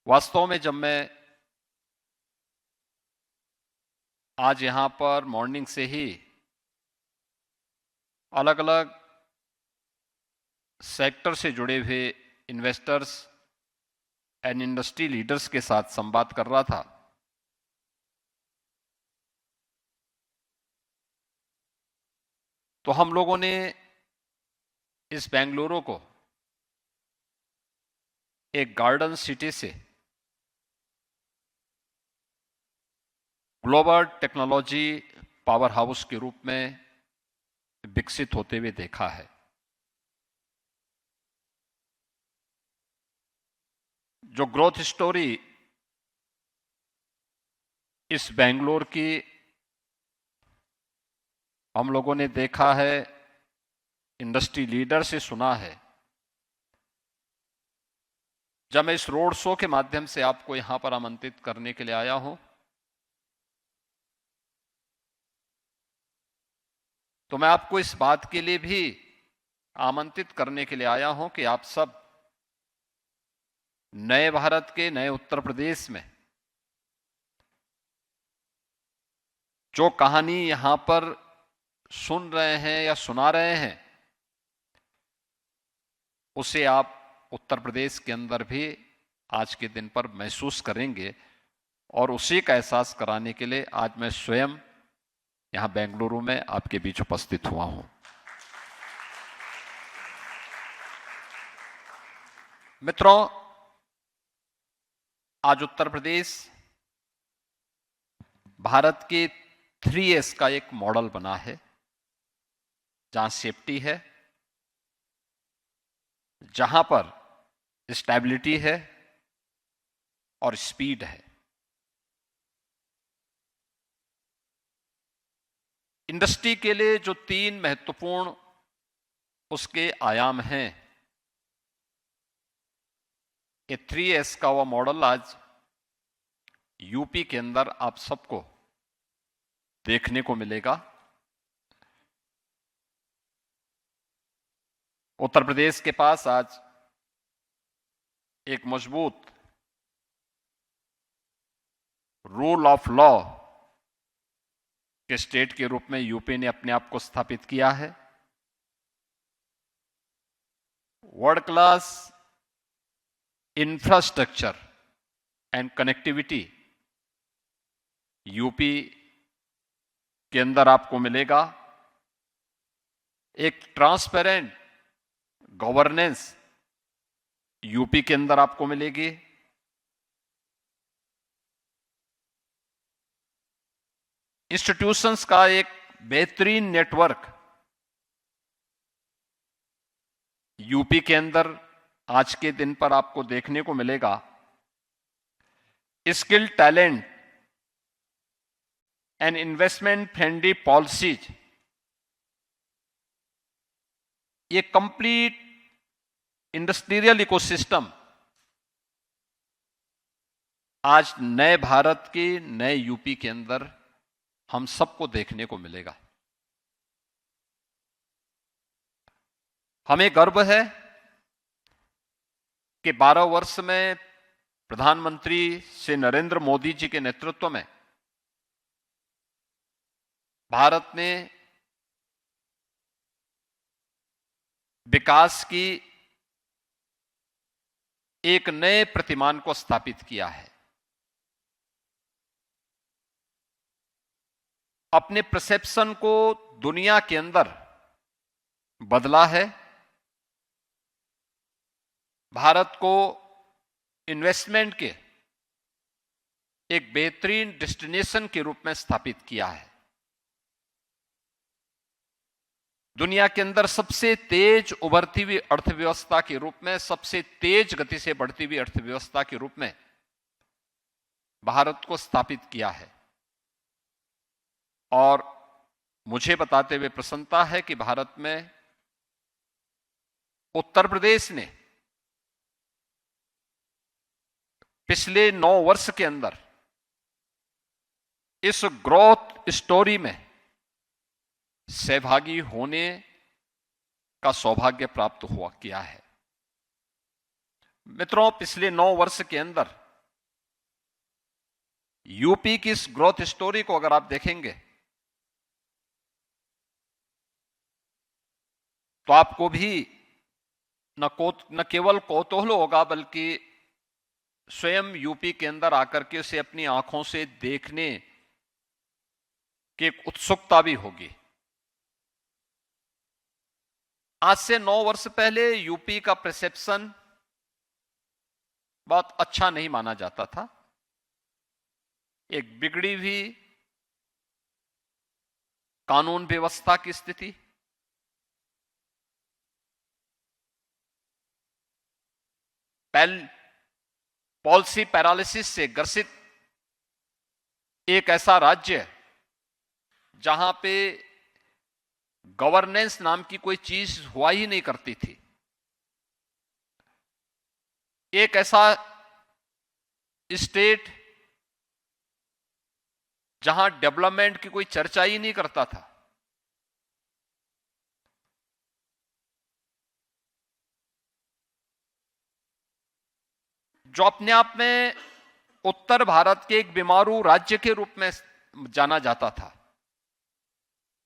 वास्तव में जब मैं आज यहां पर मॉर्निंग से ही अलग अलग सेक्टर से जुड़े हुए इन्वेस्टर्स एंड इंडस्ट्री लीडर्स के साथ संवाद कर रहा था, तो हम लोगों ने इस बेंगलुरु को एक गार्डन सिटी से ग्लोबल टेक्नोलॉजी पावर हाउस के रूप में विकसित होते हुए देखा है। जो ग्रोथ स्टोरी इस बेंगलोर की हम लोगों ने देखा है, इंडस्ट्री लीडर से सुना है। जब मैं इस रोड शो के माध्यम से आपको यहां पर आमंत्रित करने के लिए आया हूं, तो मैं आपको इस बात के लिए भी आमंत्रित करने के लिए आया हूं कि आप सब नए भारत के, नए उत्तर प्रदेश में जो कहानी यहां पर सुन रहे हैं या सुना रहे हैं, उसे आप उत्तर प्रदेश के अंदर भी आज के दिन पर महसूस करेंगे। और उसी का एहसास कराने के लिए आज मैं स्वयं यहां बेंगलुरु में आपके बीच उपस्थित हुआ हूं। मित्रों, आज उत्तर प्रदेश भारत के 3S का एक मॉडल बना है, जहां सेफ्टी है, जहां पर स्टेबिलिटी है और स्पीड है। इंडस्ट्री के लिए जो 3 महत्वपूर्ण उसके आयाम हैं, ये 3S का वह मॉडल आज यूपी के अंदर आप सबको देखने को मिलेगा। उत्तर प्रदेश के पास आज एक मजबूत रूल ऑफ लॉ के स्टेट के रूप में यूपी ने अपने आप को स्थापित किया है। World class infrastructure and connectivity UP के अंदर आपको मिलेगा। एक ट्रांसपेरेंट गवर्नेंस यूपी के अंदर आपको मिलेगी। इंस्टीट्यूशंस का एक बेहतरीन नेटवर्क यूपी के अंदर आज के दिन पर आपको देखने को मिलेगा। Skill talent and investment friendly policies, ये कंप्लीट इंडस्ट्रियल इकोसिस्टम आज नए भारत के, नए यूपी के अंदर हम सबको देखने को मिलेगा। हमें गर्व है कि 12 वर्ष में प्रधानमंत्री श्री नरेंद्र मोदी जी के नेतृत्व में भारत ने विकास की एक नए प्रतिमान को स्थापित किया है। अपने परसेप्शन को दुनिया के अंदर बदला है। भारत को इन्वेस्टमेंट के एक बेहतरीन डेस्टिनेशन के रूप में स्थापित किया है। दुनिया के अंदर सबसे तेज उभरती हुई अर्थव्यवस्था के रूप में, सबसे तेज गति से बढ़ती हुई अर्थव्यवस्था के रूप में भारत को स्थापित किया है। और मुझे बताते हुए प्रसन्नता है कि भारत में उत्तर प्रदेश ने पिछले 9 वर्ष के अंदर इस ग्रोथ स्टोरी में सहभागी होने का सौभाग्य प्राप्त हुआ किया है। मित्रों, पिछले 9 वर्ष के अंदर यूपी की इस ग्रोथ स्टोरी को अगर आप देखेंगे तो आपको भी न केवल कौतूहल होगा बल्कि स्वयं यूपी के अंदर आकर के उसे अपनी आंखों से देखने की एक उत्सुकता भी होगी। आज से 9 वर्ष पहले यूपी का परसेप्शन बहुत अच्छा नहीं माना जाता था। एक बिगड़ी हुई कानून व्यवस्था की स्थिति, पॉलिसी पैरालिसिस से ग्रसित एक ऐसा राज्य जहां पे गवर्नेंस नाम की कोई चीज हुआ ही नहीं करती थी, एक ऐसा स्टेट जहां डेवलपमेंट की कोई चर्चा ही नहीं करता था। जो अपने आप में उत्तर भारत के एक बीमारू राज्य के रूप में जाना जाता था,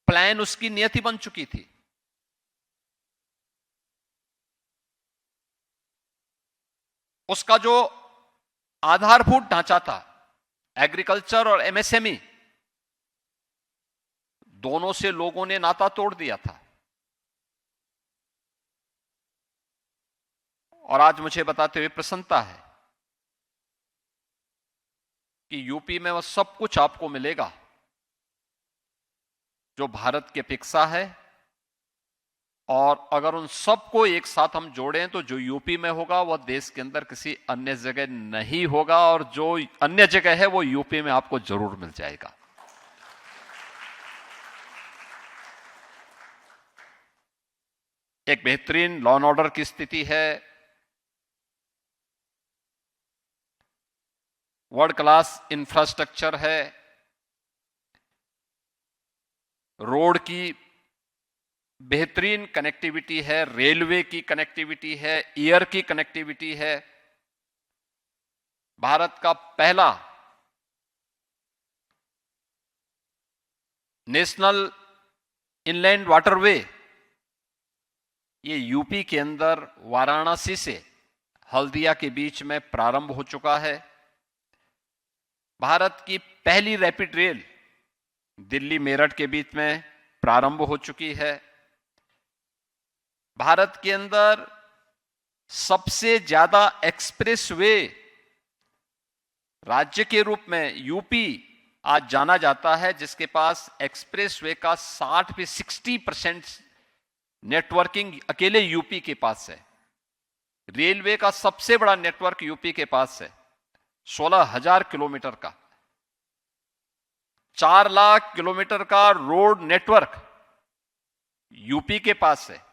प्लान उसकी नियति बन चुकी थी। उसका जो आधारभूत ढांचा था, एग्रीकल्चर और एमएसएमई, दोनों से लोगों ने नाता तोड़ दिया था। और आज मुझे बताते हुए प्रसन्नता है कि यूपी में वह सब कुछ आपको मिलेगा जो भारत की अपेक्षा है, और अगर उन सबको एक साथ हम जोड़ें तो जो यूपी में होगा वह देश के अंदर किसी अन्य जगह नहीं होगा, और जो अन्य जगह है वो यूपी में आपको जरूर मिल जाएगा। एक बेहतरीन लॉ एंड ऑर्डर की स्थिति है, वर्ल्ड क्लास इंफ्रास्ट्रक्चर है, रोड की बेहतरीन कनेक्टिविटी है, रेलवे की कनेक्टिविटी है, एयर की कनेक्टिविटी है। भारत का पहला नेशनल इनलैंड वाटरवे ये यूपी के अंदर वाराणसी से हल्दिया के बीच में प्रारंभ हो चुका है। भारत की पहली रैपिड रेल दिल्ली मेरठ के बीच में प्रारंभ हो चुकी है। भारत के अंदर सबसे ज्यादा एक्सप्रेसवे राज्य के रूप में यूपी आज जाना जाता है, जिसके पास एक्सप्रेसवे का 60% नेटवर्किंग अकेले यूपी के पास है। रेलवे का सबसे बड़ा नेटवर्क यूपी के पास है, 16,000 किलोमीटर का। 4 लाख किलोमीटर का रोड नेटवर्क यूपी के पास है।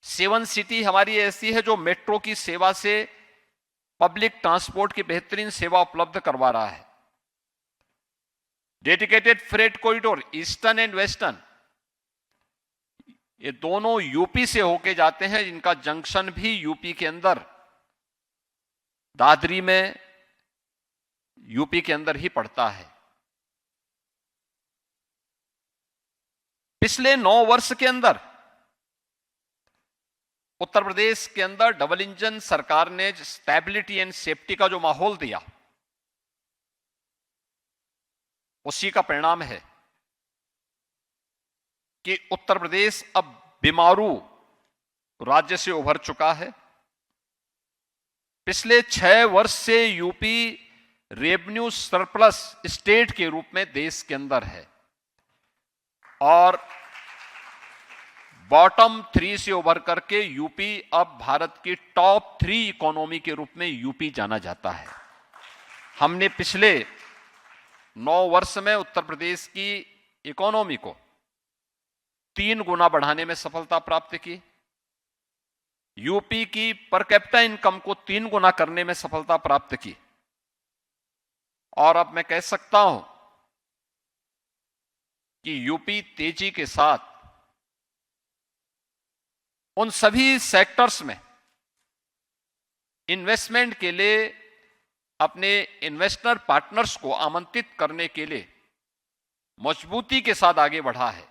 7 सिटी हमारी ऐसी है जो मेट्रो की सेवा से पब्लिक ट्रांसपोर्ट की बेहतरीन सेवा उपलब्ध करवा रहा है। Dedicated freight corridor eastern and western, ये दोनों यूपी से होके जाते हैं, जिनका जंक्शन भी यूपी के अंदर दादरी में यूपी के अंदर ही पड़ता है। पिछले 9 वर्ष के अंदर उत्तर प्रदेश के अंदर डबल इंजन सरकार ने स्टेबिलिटी एंड सेफ्टी का जो माहौल दिया, उसी का परिणाम है कि उत्तर प्रदेश अब बीमारू राज्य से उभर चुका है। पिछले 6 वर्ष से यूपी रेवेन्यू सरप्लस स्टेट के रूप में देश के अंदर है, और बॉटम 3 से उभर करके यूपी अब भारत की टॉप 3 इकोनॉमी के रूप में यूपी जाना जाता है। हमने पिछले 9 वर्ष में उत्तर प्रदेश की इकोनॉमी को 3 गुना बढ़ाने में सफलता प्राप्त की, यूपी की पर कैपिटा इनकम को 3 गुना करने में सफलता प्राप्त की, और अब मैं कह सकता हूं कि यूपी तेजी के साथ उन सभी सेक्टर्स में इन्वेस्टमेंट के लिए अपने इन्वेस्टर पार्टनर्स को आमंत्रित करने के लिए मजबूती के साथ आगे बढ़ा है।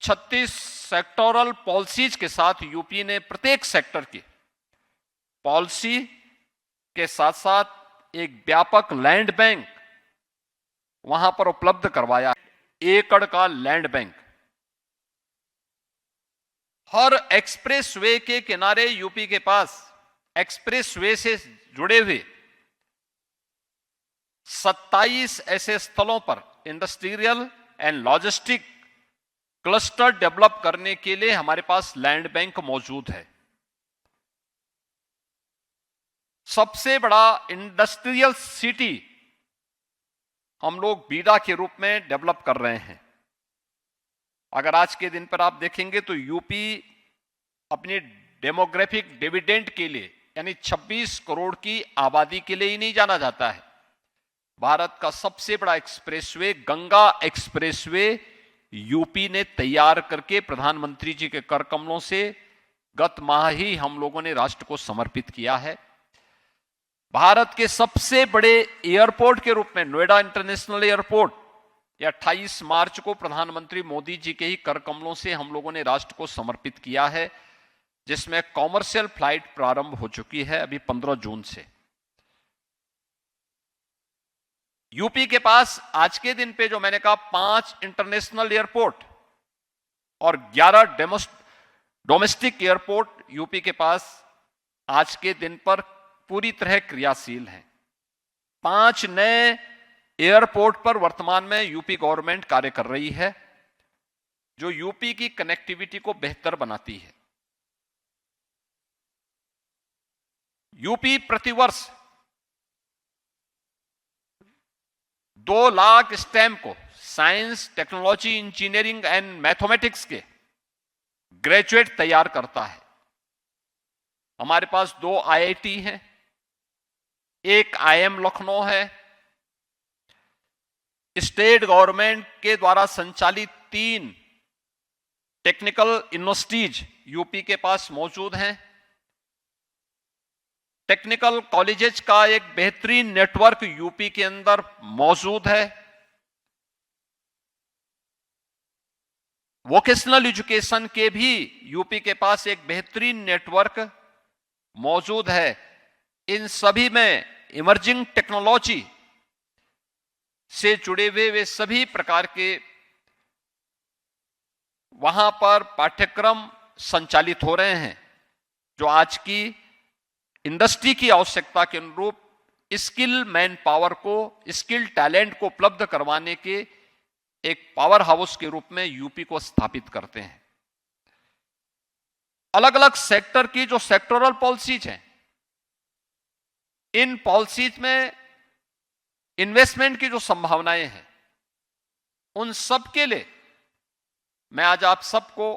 36 सेक्टोरल पॉलिसीज के साथ यूपी ने प्रत्येक सेक्टर की पॉलिसी के साथ साथ एक व्यापक लैंड बैंक वहां पर उपलब्ध करवाया। एकड़ का लैंड बैंक। हर एक्सप्रेस वे के किनारे यूपी के पास एक्सप्रेस वे से जुड़े हुए 27 ऐसे स्थलों पर industrial and logistic cluster develop करने के लिए हमारे पास लैंड बैंक मौजूद है। सबसे बड़ा इंडस्ट्रियल सिटी हम लोग बीडा के रूप में डेवलप कर रहे हैं। अगर आज के दिन पर आप देखेंगे तो यूपी अपनी डेमोग्राफिक डिविडेंड के लिए यानी 26 करोड़ की आबादी के लिए ही नहीं जाना जाता है। भारत का सबसे बड़ा एक्सप्रेसवे गंगा एक्सप्रेसवे यूपी ने तैयार करके प्रधानमंत्री जी के कर कमलों से गत माह ही हम लोगों ने राष्ट्र को समर्पित किया है। भारत के सबसे बड़े एयरपोर्ट के रूप में नोएडा इंटरनेशनल एयरपोर्ट या 28 मार्च को प्रधानमंत्री मोदी जी के ही कर कमलों से हम लोगों ने राष्ट्र को समर्पित किया है, जिसमें कॉमर्शियल फ्लाइट प्रारंभ हो चुकी है अभी 15 जून से। यूपी के पास आज के दिन पे जो मैंने कहा 5 इंटरनेशनल एयरपोर्ट और 11 डोमेस्टिक एयरपोर्ट यूपी के पास आज के दिन पर पूरी तरह क्रियाशील हैं। 5 नए एयरपोर्ट पर वर्तमान में यूपी गवर्नमेंट कार्य कर रही है, जो यूपी की कनेक्टिविटी को बेहतर बनाती है। यूपी प्रतिवर्ष 2 लाख स्टेम को science, technology, engineering and mathematics के ग्रेजुएट तैयार करता है। हमारे पास 2 आईआईटी हैं, एक आईएम लखनऊ है। स्टेट गवर्नमेंट के द्वारा संचालित 3 टेक्निकल यूनिवर्सिटीज यूपी के पास मौजूद हैं। टेक्निकल कॉलेजेस का एक बेहतरीन नेटवर्क यूपी के अंदर मौजूद है। वोकेशनल एजुकेशन के भी यूपी के पास एक बेहतरीन नेटवर्क मौजूद है। इन सभी में इमर्जिंग टेक्नोलॉजी से जुड़े हुए वे सभी प्रकार के वहां पर पाठ्यक्रम संचालित हो रहे हैं, जो आज की इंडस्ट्री की आवश्यकता के अनुरूप स्किल मैन पावर को, स्किल टैलेंट को उपलब्ध करवाने के एक पावर हाउस के रूप में यूपी को स्थापित करते हैं। अलग अलग सेक्टर की जो सेक्टोरल पॉलिसीज हैं, इन पॉलिसीज में इन्वेस्टमेंट की जो संभावनाएं हैं, उन सब के लिए मैं आज आप सबको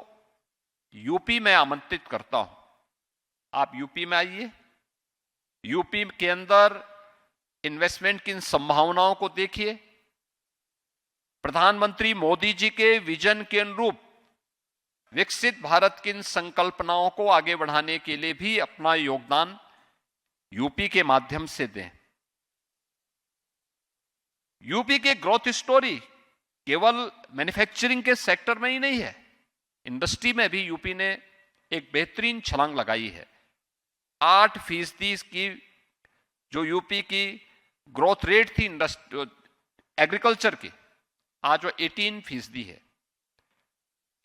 यूपी में आमंत्रित करता हूं। आप यूपी में आइए, यूपी के अंदर इन्वेस्टमेंट की इन संभावनाओं को देखिए। प्रधानमंत्री मोदी जी के विजन के अनुरूप विकसित भारत की इन संकल्पनाओं को आगे बढ़ाने के लिए भी अपना योगदान यूपी के माध्यम से दें। यूपी के ग्रोथ स्टोरी केवल मैन्युफैक्चरिंग के सेक्टर में ही नहीं है, इंडस्ट्री में भी यूपी ने एक बेहतरीन छलांग लगाई है। 8% की जो यूपी की ग्रोथ रेट थी एग्रीकल्चर की, आज वो 18% है।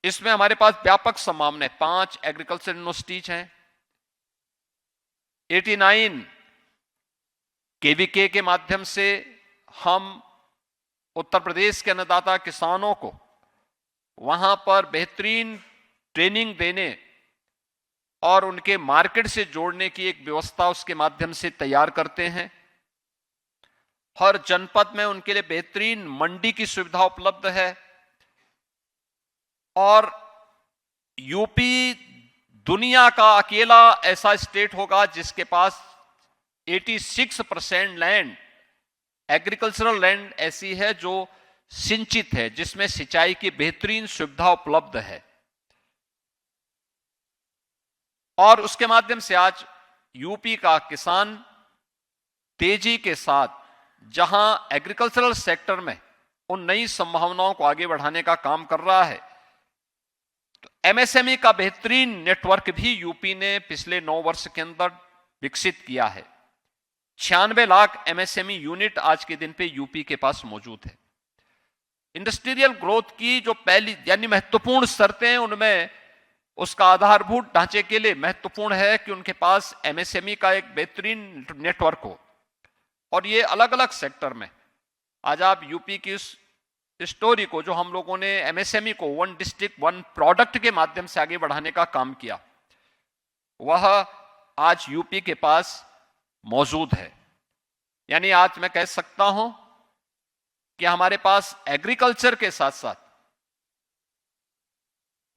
इसमें हमारे पास व्यापक संभावना है। 5 एग्रीकल्चर यूनिवर्सिटीज हैं। 89 केवीके के माध्यम से हम उत्तर प्रदेश के अन्नदाता किसानों को वहां पर बेहतरीन ट्रेनिंग देने और उनके मार्केट से जोड़ने की एक व्यवस्था उसके माध्यम से तैयार करते हैं। हर जनपद में उनके लिए बेहतरीन मंडी की सुविधा उपलब्ध है। और यूपी दुनिया का अकेला ऐसा स्टेट होगा जिसके पास 86% लैंड, एग्रीकल्चरल लैंड ऐसी है जो सिंचित है, जिसमें सिंचाई की बेहतरीन सुविधा उपलब्ध है। और उसके माध्यम से आज यूपी का किसान तेजी के साथ जहां एग्रीकल्चरल सेक्टर में उन नई संभावनाओं को आगे बढ़ाने का काम कर रहा है, तो एमएसएमई का बेहतरीन नेटवर्क भी यूपी ने पिछले 9 वर्ष के अंदर विकसित किया है। 96 लाख एमएसएमई यूनिट आज के दिन पे यूपी के पास मौजूद है। इंडस्ट्रियल ग्रोथ की जो पहली यानी महत्वपूर्ण शर्तें हैं, उनमें उसका आधारभूत ढांचे के लिए महत्वपूर्ण है कि उनके पास एमएसएमई का एक बेहतरीन नेटवर्क हो। और ये अलग अलग सेक्टर में, आज आप यूपी की इस स्टोरी को, जो हम लोगों ने एमएसएमई को वन डिस्ट्रिक्ट वन प्रोडक्ट के माध्यम से आगे बढ़ाने का काम किया, वह आज यूपी के पास मौजूद है। यानी आज मैं कह सकता हूं कि हमारे पास एग्रीकल्चर के साथ साथ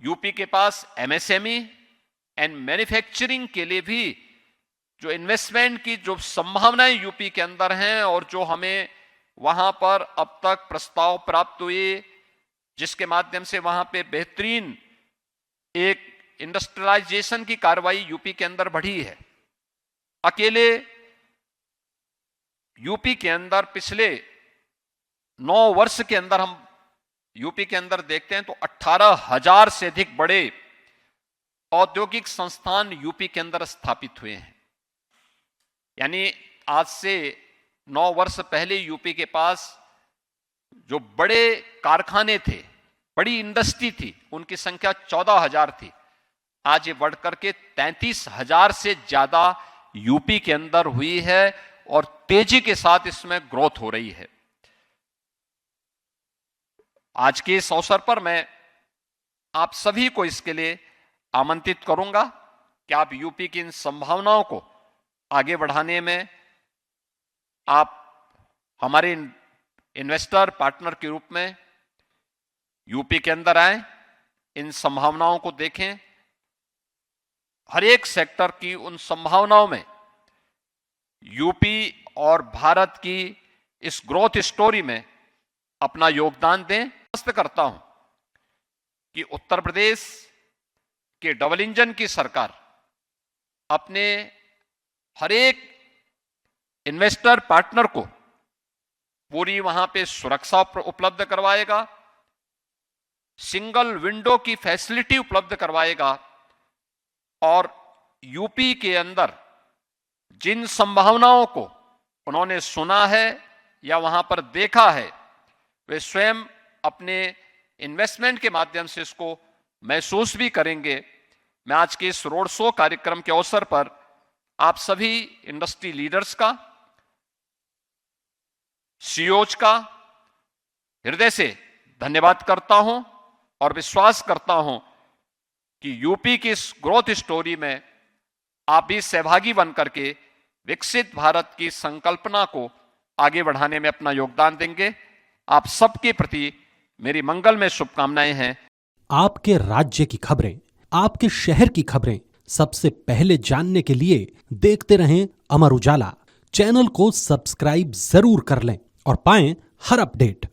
यूपी के पास एमएसएमई एंड मैन्युफैक्चरिंग के लिए भी जो इन्वेस्टमेंट की जो संभावनाएं यूपी के अंदर हैं और जो हमें वहां पर अब तक प्रस्ताव प्राप्त हुए, जिसके माध्यम से वहां पे बेहतरीन एक इंडस्ट्रियलाइजेशन की कार्रवाई यूपी के अंदर बढ़ी है। अकेले यूपी के अंदर पिछले 9 वर्ष के अंदर हम यूपी के अंदर देखते हैं तो 18,000 से अधिक बड़े औद्योगिक संस्थान यूपी के अंदर स्थापित हुए हैं। यानी आज से 9 वर्ष पहले यूपी के पास जो बड़े कारखाने थे, बड़ी इंडस्ट्री थी, उनकी संख्या 14,000 थी। आज ये बढ़कर के 33,000 से ज्यादा यूपी के अंदर हुई है और तेजी के साथ इसमें ग्रोथ हो रही है। आज के इस अवसर पर मैं आप सभी को इसके लिए आमंत्रित करूंगा कि आप यूपी की इन संभावनाओं को आगे बढ़ाने में आप हमारे इन्वेस्टर पार्टनर के रूप में यूपी के अंदर आए, इन संभावनाओं को देखें। हर एक सेक्टर की उन संभावनाओं में यूपी और भारत की इस ग्रोथ स्टोरी में अपना योगदान दें। आशा करता हूं कि उत्तर प्रदेश के डबल इंजन की सरकार अपने हर एक इन्वेस्टर पार्टनर को पूरी वहां पे सुरक्षा उपलब्ध करवाएगा, सिंगल विंडो की फैसिलिटी उपलब्ध करवाएगा और यूपी के अंदर जिन संभावनाओं को उन्होंने सुना है या वहां पर देखा है, वे स्वयं अपने इन्वेस्टमेंट के माध्यम से इसको महसूस भी करेंगे। मैं आज के इस रोड शो कार्यक्रम के अवसर पर आप सभी इंडस्ट्री लीडर्स का, सीईओज का हृदय से धन्यवाद करता हूं और विश्वास करता हूं कि यूपी की इस ग्रोथ स्टोरी में आप भी सहभागी बनकर के विकसित भारत की संकल्पना को आगे बढ़ाने में अपना योगदान देंगे। आप सबके प्रति मेरी मंगलमय शुभकामनाएं हैं। आपके राज्य की खबरें, आपके शहर की खबरें सबसे पहले जानने के लिए देखते रहें अमर उजाला। चैनल को सब्सक्राइब जरूर कर लें और पाएं हर अपडेट।